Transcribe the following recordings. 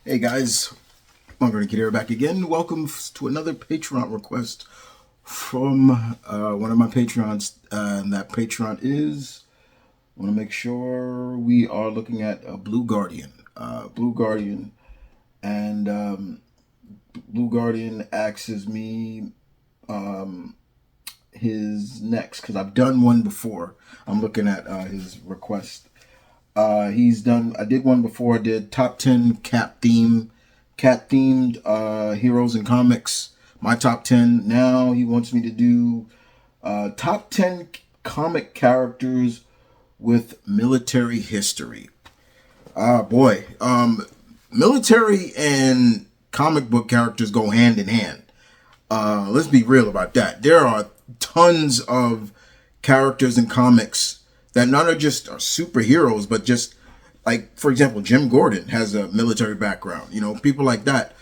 Hey guys, M.V.K here back again. Welcome to another Patreon request from one of my Patreons. And that Patreon is, I want to make sure we are looking at a Blue Guardian. Blue Guardian. And Blue Guardian asks me his next, because I've done one before. I'm looking at his request. I did one before. I did top 10 cat themed heroes in comics. My top 10. Now he wants me to do top 10 comic characters with military history. Boy. Military and comic book characters go hand in hand. Let's be real about that. There are tons of characters in comics that not are just superheroes, but just like, for example, Jim Gordon has a military background, people like that.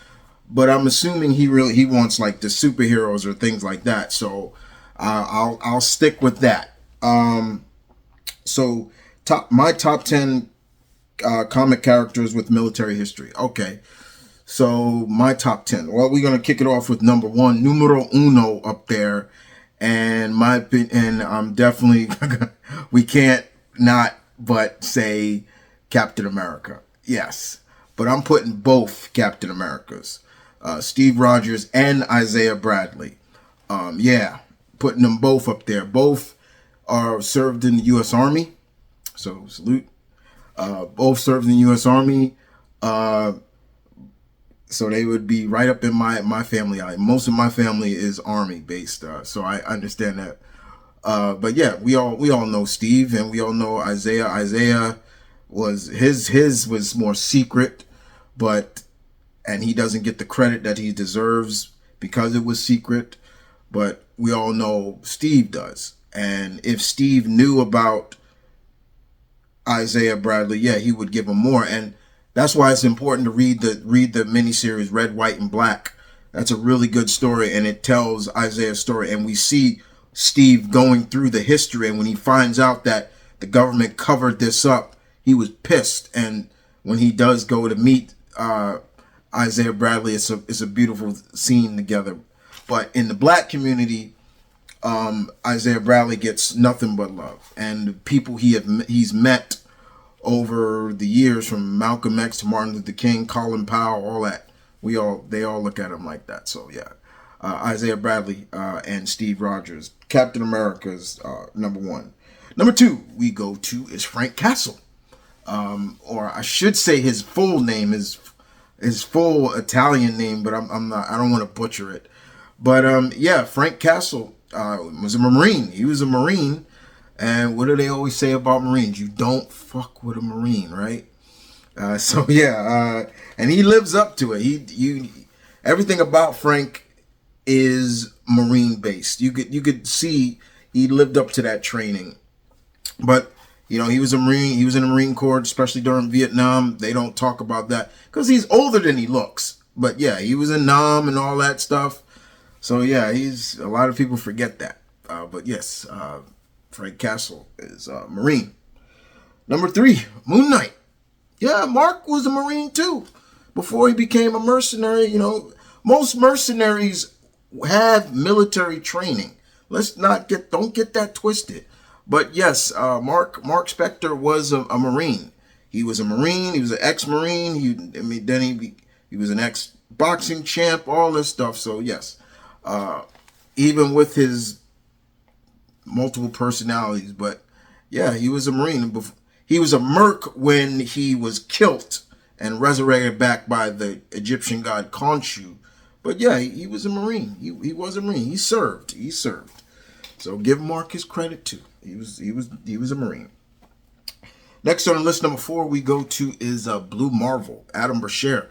But I'm assuming he wants like the superheroes or things like that. So I'll stick with that. So my top 10 comic characters with military history. Okay. So my top 10. Well, we're going to kick it off with number 1, numero uno up there. And my opinion, and I'm definitely, we can't not but say Captain America. Yes. But I'm putting both Captain Americas, Steve Rogers and Isaiah Bradley. Yeah, putting them both up there. Both are served in the U.S. Army. So salute. Both served in the U.S. Army. So they would be right up in my family. Most of my family is Army based, so I understand that. But yeah, we all know Steve, and we all know Isaiah. Isaiah was his was more secret, and he doesn't get the credit that he deserves because it was secret. But we all know Steve does, and if Steve knew about Isaiah Bradley, yeah, he would give him more. And that's why it's important to read the miniseries Red, White, and Black. That's a really good story, and it tells Isaiah's story. And we see Steve going through the history, and when he finds out that the government covered this up, he was pissed. And when he does go to meet Isaiah Bradley, it's a beautiful scene together. But in the Black community, Isaiah Bradley gets nothing but love, and the people he's met over the years, from Malcolm X to Martin Luther King, Colin Powell, all that, they all look at him like that. So yeah, Isaiah Bradley and Steve Rogers. Captain America's number 1. Number 2 we go to is Frank Castle, or I should say his full name is his full Italian name, but I don't want to butcher it. But yeah, Frank Castle was a Marine. He was a Marine. And what do they always say about Marines? You don't fuck with a Marine, right? So yeah, and he lives up to it. Everything about Frank is Marine based. You could see he lived up to that training. But he was a Marine. He was in the Marine Corps, especially during Vietnam. They don't talk about that because he's older than he looks. But yeah, he was in Nam and all that stuff. So yeah, a lot of people forget that. But yes. Frank Castle is a Marine. Number 3, Moon Knight. Yeah, Mark was a Marine too before he became a mercenary. Most mercenaries have military training. Don't get that twisted. But yes, Mark Spector was a Marine. He was a Marine. He was an ex-Marine. He was an ex-boxing champ. All this stuff. So yes, even with his multiple personalities, but yeah, he was a Marine. He was a merc when he was killed and resurrected back by the Egyptian god Khonshu. But yeah, he was a Marine. He was a Marine. He served. So give Mark his credit too. He was a Marine. Next on the list, number 4 we go to is Blue Marvel, Adam Brashear.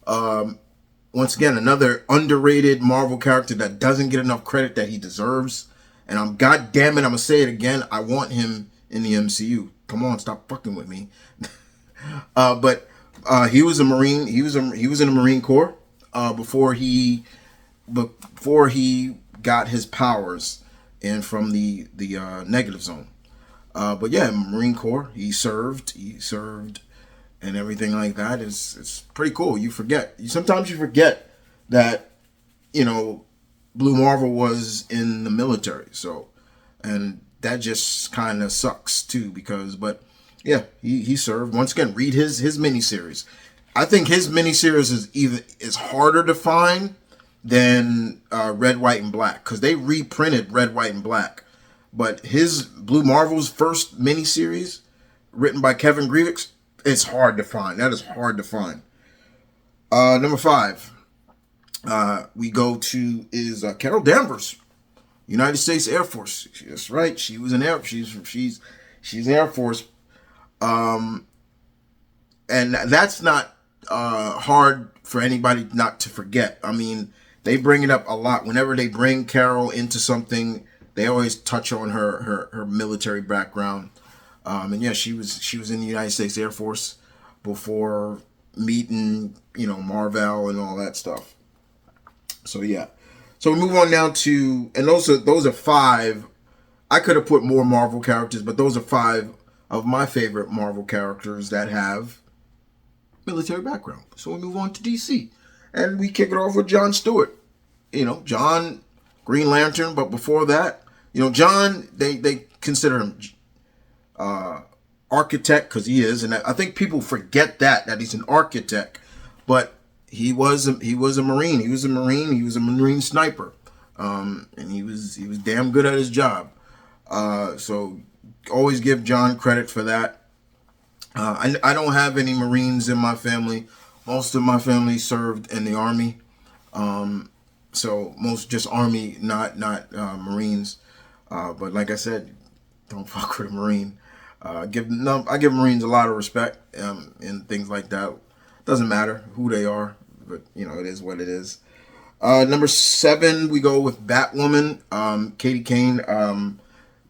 Once again, another underrated Marvel character that doesn't get enough credit that he deserves. And I'm gonna say it again. I want him in the MCU. Come on, stop fucking with me. But he was a Marine. He was in the Marine Corps before he got his powers in from the negative zone. But yeah, Marine Corps. He served and everything like that is it's pretty cool. You forget. Sometimes you forget that, you know, Blue Marvel was in the military. So, and that just kind of sucks too because, but yeah, he served. Once again, read his miniseries. I think his miniseries is harder to find than Red, White, and Black because they reprinted Red, White, and Black. But his Blue Marvel's first miniseries, written by Kevin Grievous, it's hard to find. That is hard to find. Number 5, we go to is Carol Danvers, United States Air Force. That's right. She was an air. She's Air Force. And that's not hard for anybody not to forget. I mean, they bring it up a lot whenever they bring Carol into something. They always touch on her military background. And yeah, she was in the United States Air Force before meeting, you know, Marvel and all that stuff. So yeah. So we move on now to, and those are 5. I could have put more Marvel characters, but those are 5 of my favorite Marvel characters that have military background. So we move on to DC. And we kick it off with John Stewart. You know, John, Green Lantern, but before that, you know, John, they consider him architect because he is, and I think people forget that he's an architect, but he was a Marine. He was a Marine. He was a Marine sniper, and he was damn good at his job. So always give John credit for that. I don't have any Marines in my family. Most of my family served in the Army, so most just Army, not Marines. But like I said, don't fuck with a Marine. I give Marines a lot of respect and things like that. Doesn't matter who they are, but you know it is what it is. Number 7, we go with Batwoman, Katie Kane,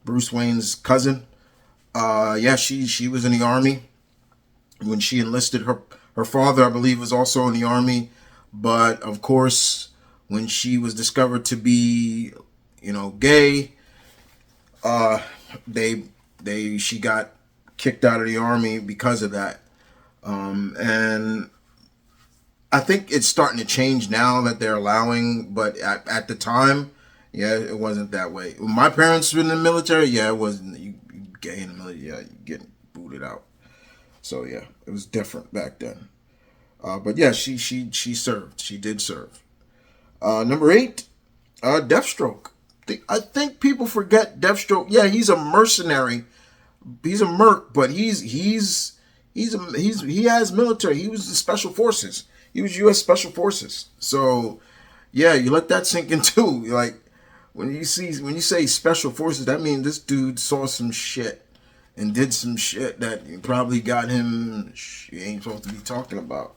Bruce Wayne's cousin. Yeah, she was in the Army when she enlisted. Her father, I believe, was also in the Army, but of course, when she was discovered to be, you know, gay, she got kicked out of the Army because of that. And I think it's starting to change now that they're allowing, but at the time, yeah, it wasn't that way. When my parents were in the military, yeah, it wasn't. You gay in the military, yeah, you getting booted out. So yeah, it was different back then. But yeah, she served. She did serve. Number 8, Deathstroke. I think people forget Deathstroke. Yeah, he's a mercenary. He's a merc, but he has military. He was the Special Forces. He was U.S. Special Forces. So yeah, you let that sink in too. Like when you say Special Forces, that means this dude saw some shit and did some shit that probably got him. He ain't supposed to be talking about.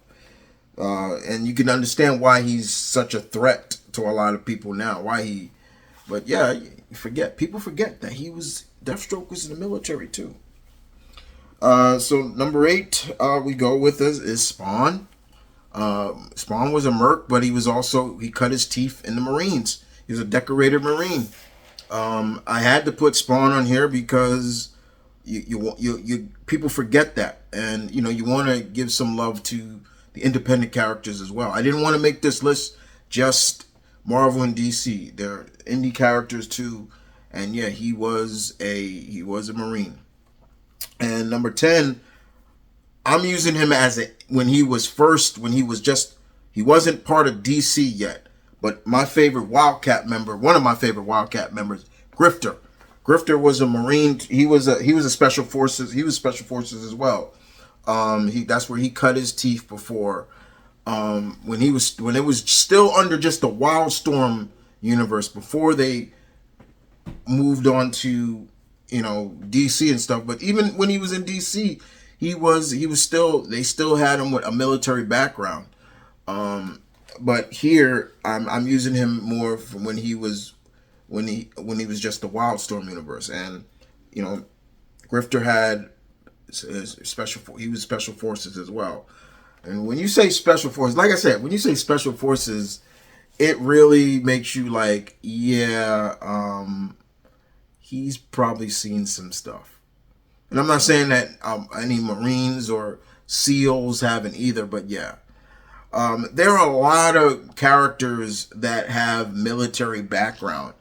And you can understand why he's such a threat to a lot of people now. But yeah, people forget that Deathstroke was in the military too. So number 8, we go with is Spawn. Spawn was a merc, but he cut his teeth in the Marines. He was a decorated Marine. I had to put Spawn on here because you people forget that, and you know you want to give some love to the independent characters as well. I didn't want to make this list just Marvel and DC. They're indie characters too, and yeah, he was a Marine. And number 10, I'm using him he wasn't part of DC yet, but one of my favorite Wildcat members, Grifter. Grifter was a Marine. He was a Special Forces. He was Special Forces as well. That's where he cut his teeth before. When it was still under just the Wildstorm universe before they moved on to, you know, DC and stuff. But even when he was in DC, they still had him with a military background. But here I'm using him more from when he was just the Wildstorm universe. And you know, Grifter had he was Special Forces as well. And when you say Special Forces, like I said, when you say Special Forces, it really makes you like, yeah, he's probably seen some stuff. And I'm not saying that any Marines or SEALs haven't either, but yeah. There are a lot of characters that have military background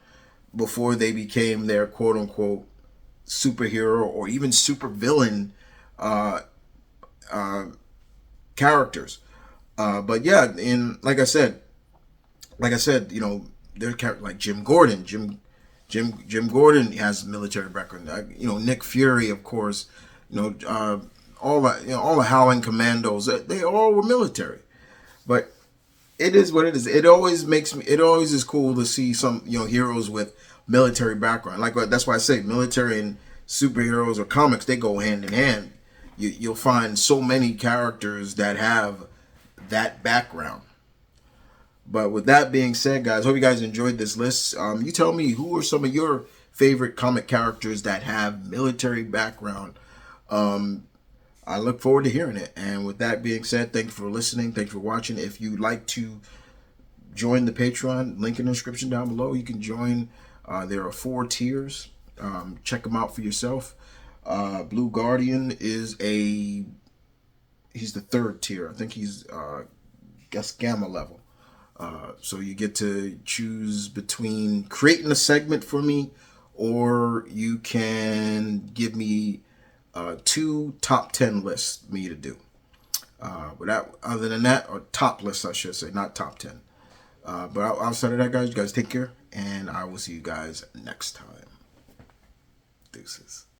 before they became their quote unquote superhero or even supervillain uh, uh, characters. But yeah, in like I said, you know, there's characters like Jim Gordon. Jim Gordon has military background. You know, Nick Fury, of course. You know, all the Howling Commandos. They all were military. But it is what it is. It always makes me. It always is cool to see some heroes with military background. Like that's why I say military and superheroes or comics, they go hand in hand. You'll find so many characters that have that background. But with that being said, guys, hope you guys enjoyed this list. You tell me, who are some of your favorite comic characters that have military background? I look forward to hearing it. And with that being said, thank you for listening. Thank you for watching. If you'd like to join the Patreon, link in the description down below. You can join. There are 4 tiers. Check them out for yourself. Blue Guardian is he's the 3rd tier. I think he's guess gamma level. So you get to choose between creating a segment for me, or you can give me 2 top 10 lists for me to do. Other than that, or top lists, I should say, not top 10. But outside of that, guys, you guys take care, and I will see you guys next time. Deuces.